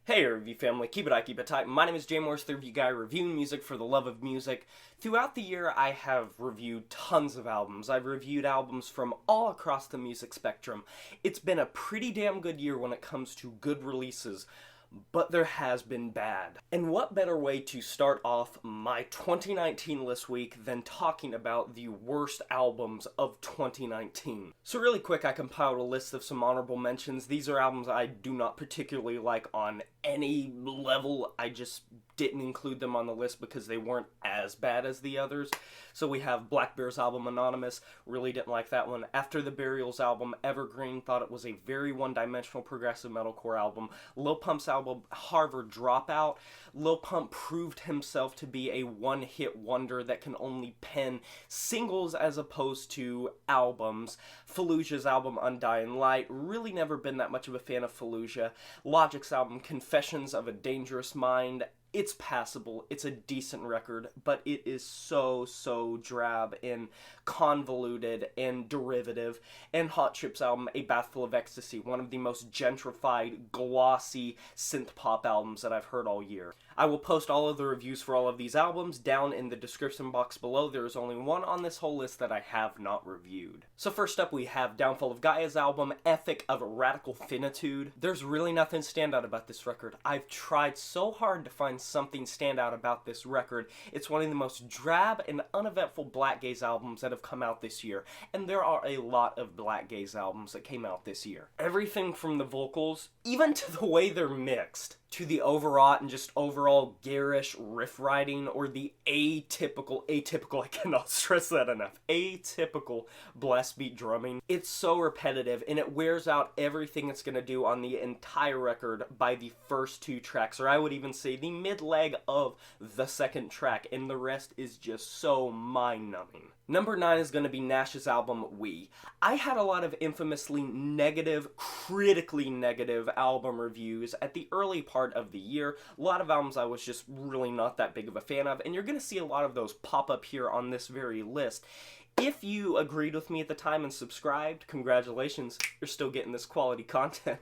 Hey review family, keep it high, keep it tight. My name is James, the review guy reviewing music for the love of music. Throughout the year, I have reviewed tons of albums. I've reviewed albums from all across the music spectrum. It's been a pretty damn good year when it comes to good releases, but there has been bad. And what better way to start off my 2019 list week than talking about the worst albums of 2019. So really quick, I compiled a list of some honorable mentions. These are albums I do not particularly like on any level. I just didn't include them on the list because they weren't as bad as the others. So we have Blackbear's album Anonymous, really didn't like that one. After the Burial's album Evergreen, thought it was a very one-dimensional progressive metalcore album. Lil Pump's album Harvard Dropout. Lil Pump proved himself to be a one-hit wonder that can only pen singles as opposed to albums. Fallujah's album Undying Light, really never been that much of a fan of Fallujah. Logic's album Confessions of a Dangerous Mind. It's passable, it's a decent record, but it is so drab and convoluted and derivative. And Hot Chip's album, A Bath Full of Ecstasy, one of the most gentrified, glossy synth pop albums that I've heard all year. I will post all of the reviews for all of these albums down in the description box below. There is only one on this whole list that I have not reviewed. So first up we have Downfall of Gaia's album, Ethic of Radical Finitude. There's really nothing standout about this record. I've tried so hard to find something stand out about this record. It's one of the most drab and uneventful black gaze albums that have come out this year, and there are a lot of black gaze albums that came out this year. Everything from the vocals, even to the way they're mixed, to the overwrought and just overall garish riff writing, or the atypical, I cannot stress that enough, atypical blast beat drumming. It's so repetitive, and it wears out everything it's going to do on the entire record by the first two tracks, or I would even say the mid-leg of the second track, and the rest is just so mind-numbing. Number 9 is going to be Nash's album, We. I had a lot of infamously negative, critically negative album reviews at the early part of the year. A lot of albums I was just really not that big of a fan of, and you're going to see a lot of those pop up here on this very list. If you agreed with me at the time and subscribed, congratulations, you're still getting this quality content.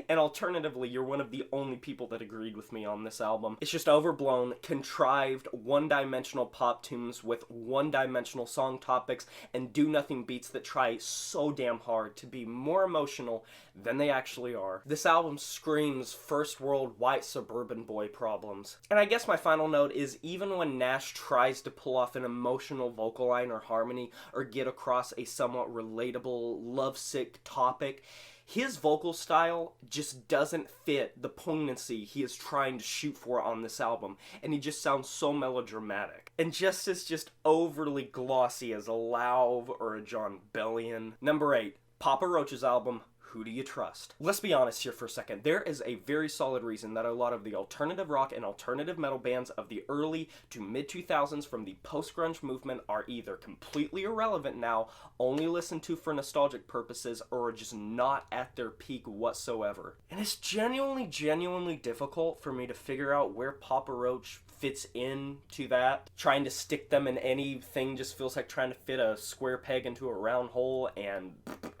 And alternatively, you're one of the only people that agreed with me on this album. It's just overblown, contrived, one-dimensional pop tunes with one-dimensional song topics and do-nothing beats that try so damn hard to be more emotional than they actually are. This album screams first world white suburban boy problems. And I guess my final note is, even when Nash tries to pull off an emotional vocal line or harmony, or get across a somewhat relatable, lovesick topic, his vocal style just doesn't fit the poignancy he is trying to shoot for on this album, and he just sounds so melodramatic. And just as overly glossy as a Lauv or a John Bellion. Number 8, Papa Roach's album, Who Do You Trust? Let's be honest here for a second. There is a very solid reason that a lot of the alternative rock and alternative metal bands of the early to mid-2000s from the post-grunge movement are either completely irrelevant now, only listened to for nostalgic purposes, or are just not at their peak whatsoever. And it's genuinely difficult for me to figure out where Papa Roach fits into that. Trying to stick them in anything just feels like trying to fit a square peg into a round hole, and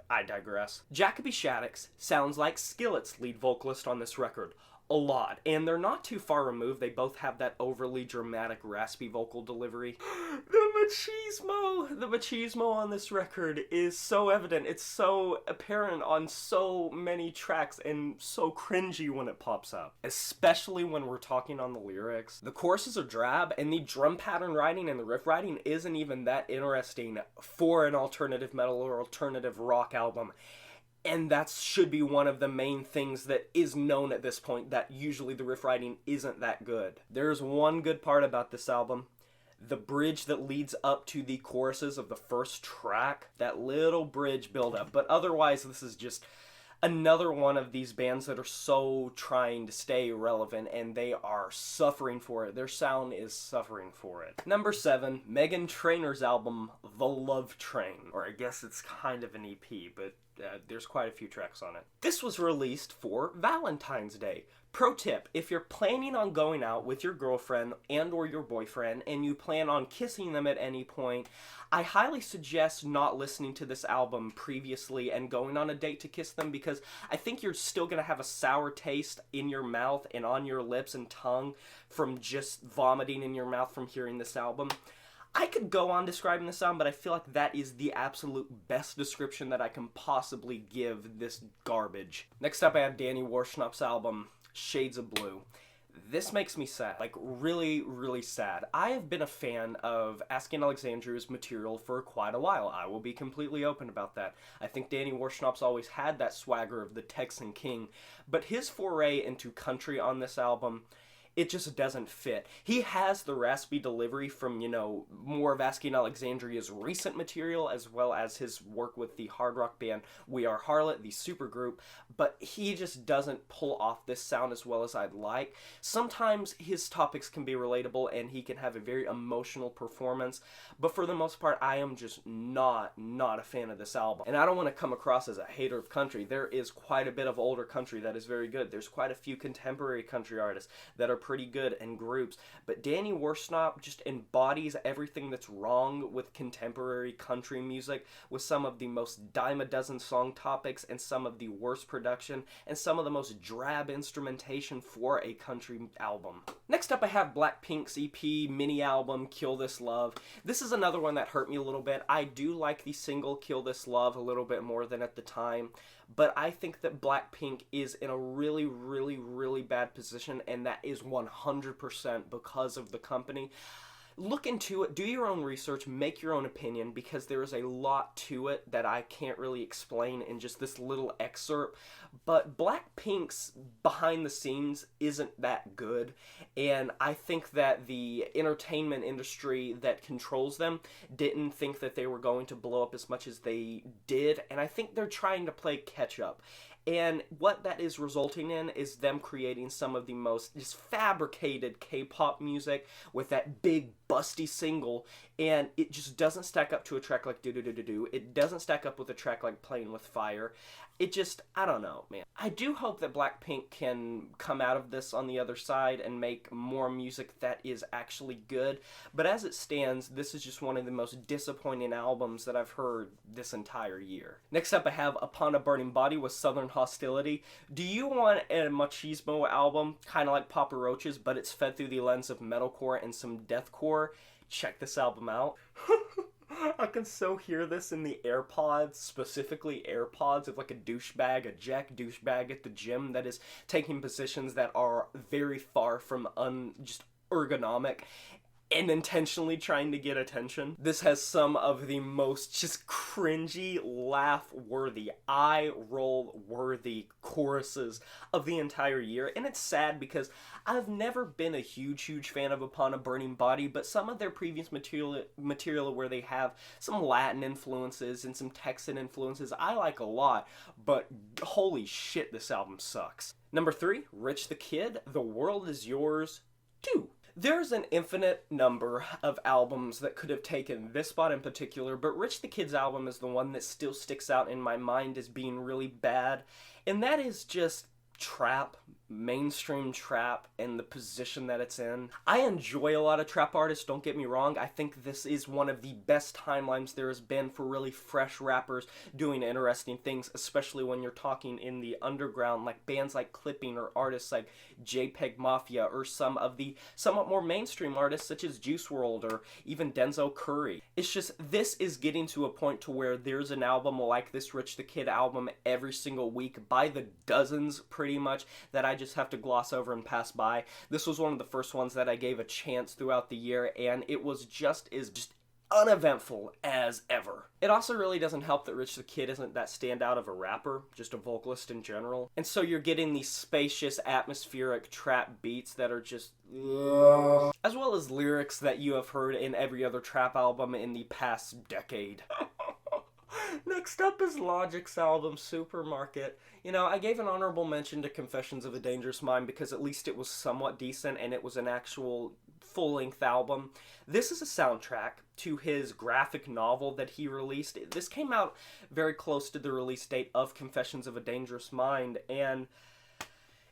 I digress. Jacoby Shaddix sounds like Skillet's lead vocalist on this record. A lot. And they're not too far removed. They both have that overly dramatic, raspy vocal delivery. The machismo on this record is so evident. It's so apparent on so many tracks and so cringy when it pops up. Especially when we're talking on the lyrics. The choruses are drab, and the drum pattern writing and the riff writing isn't even that interesting for an alternative metal or alternative rock album. And that should be one of the main things that is known at this point, that usually the riff writing isn't that good. There's one good part about this album. The bridge that leads up to the choruses of the first track. That little bridge build-up. But otherwise, this is just another one of these bands that are so trying to stay relevant, and they are suffering for it. Their sound is suffering for it. Number 7, Meghan Trainor's album, The Love Train. Or I guess it's kind of an EP, but there's quite a few tracks on it. This was released for Valentine's Day. Pro tip, if you're planning on going out with your girlfriend and or your boyfriend and you plan on kissing them at any point, I highly suggest not listening to this album previously and going on a date to kiss them, because I think you're still going to have a sour taste in your mouth and on your lips and tongue from just vomiting in your mouth from hearing this album. I could go on describing this album, but I feel like that is the absolute best description that I can possibly give this garbage. Next up, I have Danny Worsnop's album, Shades of Blue. This makes me sad, like really, really sad. I have been a fan of Asking Alexandria's material for quite a while. I will be completely open about that. I think Danny Worsnop's always had that swagger of the Texan King, but his foray into country on this album, it just doesn't fit. He has the raspy delivery from, you know, more of Asking Alexandria's recent material, as well as his work with the hard rock band We Are Harlot, the supergroup, but he just doesn't pull off this sound as well as I'd like. Sometimes his topics can be relatable and he can have a very emotional performance, but for the most part, I am just not a fan of this album. And I don't want to come across as a hater of country. There is quite a bit of older country that is very good. There's quite a few contemporary country artists that are pretty good and groups, but Danny Worsnop just embodies everything that's wrong with contemporary country music, with some of the most dime a dozen song topics and some of the worst production and some of the most drab instrumentation for a country album. Next up, I have Blackpink's EP mini album Kill This Love. This is another one that hurt me a little bit. I do like the single Kill This Love a little bit more than at the time, but I think that Blackpink is in a really, really, really bad position, and that is 100% because of the company. Look into it, do your own research, make your own opinion, because there is a lot to it that I can't really explain in just this little excerpt. But Blackpink's behind the scenes isn't that good, and I think that the entertainment industry that controls them didn't think that they were going to blow up as much as they did, and I think they're trying to play catch up. And what that is resulting in is them creating some of the most just fabricated K-pop music with that big busty single, and it just doesn't stack up to a track like Do Do Do Do Do. It doesn't stack up with a track like Playing with Fire. It just, I don't know, man. I do hope that Blackpink can come out of this on the other side and make more music that is actually good, but as it stands, this is just one of the most disappointing albums that I've heard this entire year. Next up, I have Upon a Burning Body with Southern Hostility. Do you want a machismo album, kind of like Papa Roach's, but it's fed through the lens of metalcore and some deathcore? Check this album out. I can so hear this in the AirPods, specifically AirPods, of like a douchebag, a jack douchebag at the gym that is taking positions that are very far from just ergonomic and intentionally trying to get attention. This has some of the most just cringy, laugh-worthy, eye-roll-worthy choruses of the entire year, and it's sad because I've never been a huge fan of Upon a Burning Body, but some of their previous material where they have some Latin influences and some Texan influences I like a lot, but holy shit, this album sucks. Number 3, Rich the Kid, The World Is Yours 2. There's an infinite number of albums that could have taken this spot in particular, but Rich the Kid's album is the one that still sticks out in my mind as being really bad, and that is just trap, mainstream trap, and the position that it's in. I enjoy a lot of trap artists, don't get me wrong. I think this is one of the best timelines there has been for really fresh rappers doing interesting things, especially when you're talking in the underground, like bands like Clipping or artists like JPEG Mafia, or some of the somewhat more mainstream artists such as Juice WRLD or even Denzel Curry. It's just, this is getting to a point to where there's an album like this Rich the Kid album every single week by the dozens pretty much that I just have to gloss over and pass by. This was one of the first ones that I gave a chance throughout the year, and it was just uneventful as ever. It also really doesn't help that Rich the Kid isn't that standout of a rapper, just a vocalist in general. And so you're getting these spacious, atmospheric trap beats that are just as well as lyrics that you have heard in every other trap album in the past decade. Next up is Logic's album, Supermarket. You know, I gave an honorable mention to Confessions of a Dangerous Mind because at least it was somewhat decent and it was an actual full-length album. This is a soundtrack to his graphic novel that he released. This came out very close to the release date of Confessions of a Dangerous Mind, and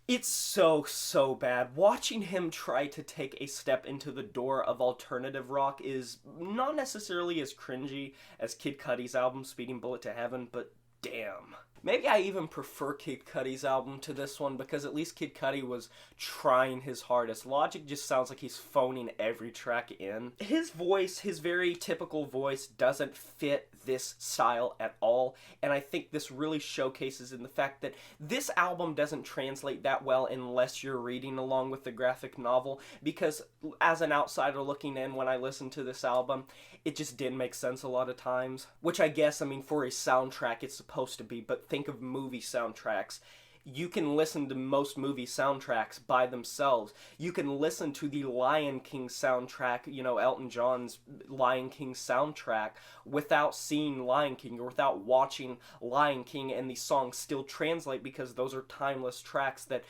It's so, so bad. Watching him try to take a step into the door of alternative rock is not necessarily as cringy as Kid Cudi's album, Speeding Bullet to Heaven, but damn. Maybe I even prefer Kid Cudi's album to this one because at least Kid Cudi was trying his hardest. Logic just sounds like he's phoning every track in. His voice, his very typical voice, doesn't fit this style at all, and I think this really showcases in the fact that this album doesn't translate that well unless you're reading along with the graphic novel, because as an outsider looking in when I listened to this album, it just didn't make sense a lot of times. Which I guess, I mean, for a soundtrack it's supposed to be, but think of movie soundtracks. You can listen to most movie soundtracks by themselves. You can listen to the Lion King soundtrack, you know, Elton John's Lion King soundtrack, without seeing Lion King or without watching Lion King, and the songs still translate because those are timeless tracks that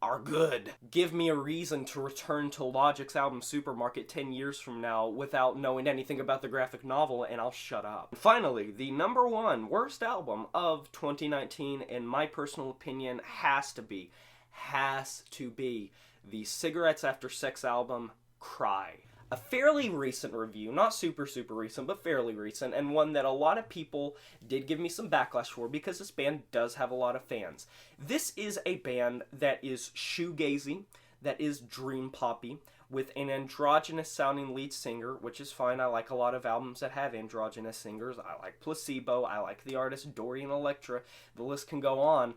are good. Give me a reason to return to Logic's album Supermarket 10 years from now without knowing anything about the graphic novel, and I'll shut up. Finally, the number one worst album of 2019, in my personal opinion, has to be the Cigarettes After Sex album, Cry. A fairly recent review, not super recent, but fairly recent, and one that a lot of people did give me some backlash for because this band does have a lot of fans. This is a band that is shoegazy, that is dream poppy, with an androgynous sounding lead singer, which is fine. I like a lot of albums that have androgynous singers. I like Placebo, I like the artist Dorian Electra, the list can go on.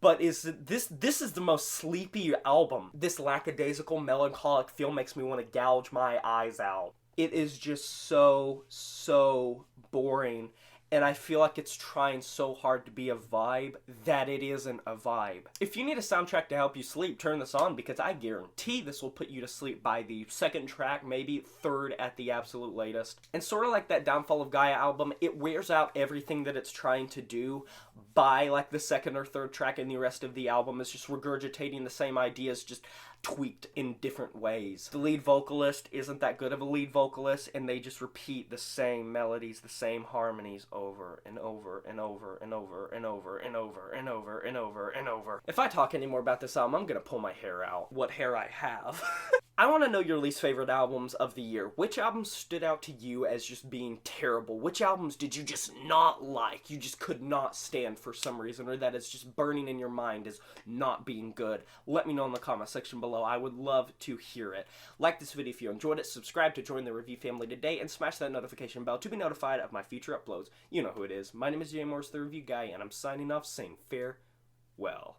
But this is the most sleepy album. This lackadaisical, melancholic feel makes me want to gouge my eyes out. It is just so boring, and I feel like it's trying so hard to be a vibe that it isn't a vibe. If you need a soundtrack to help you sleep, turn this on, because I guarantee this will put you to sleep by the second track, maybe third at the absolute latest. And sort of like that Downfall of Gaia album, it wears out everything that it's trying to do by like the second or third track, and the rest of the album is just regurgitating the same ideas, just tweaked in different ways. The lead vocalist isn't that good of a lead vocalist, and they just repeat the same melodies, the same harmonies over and over and over and over and over and over and over and over and over. If I talk any more about this album, I'm gonna pull my hair out. What hair I have. I want to know your least favorite albums of the year. Which albums stood out to you as just being terrible? Which albums did you just not like? You just could not stand for some reason, or that is just burning in your mind as not being good? Let me know in the comment section below. I would love to hear it. Like this video if you enjoyed it, subscribe to join the review family today, and smash that notification bell to be notified of my future uploads. You know who it is. My name is Jay Morris, the Review Guy, and I'm signing off saying farewell.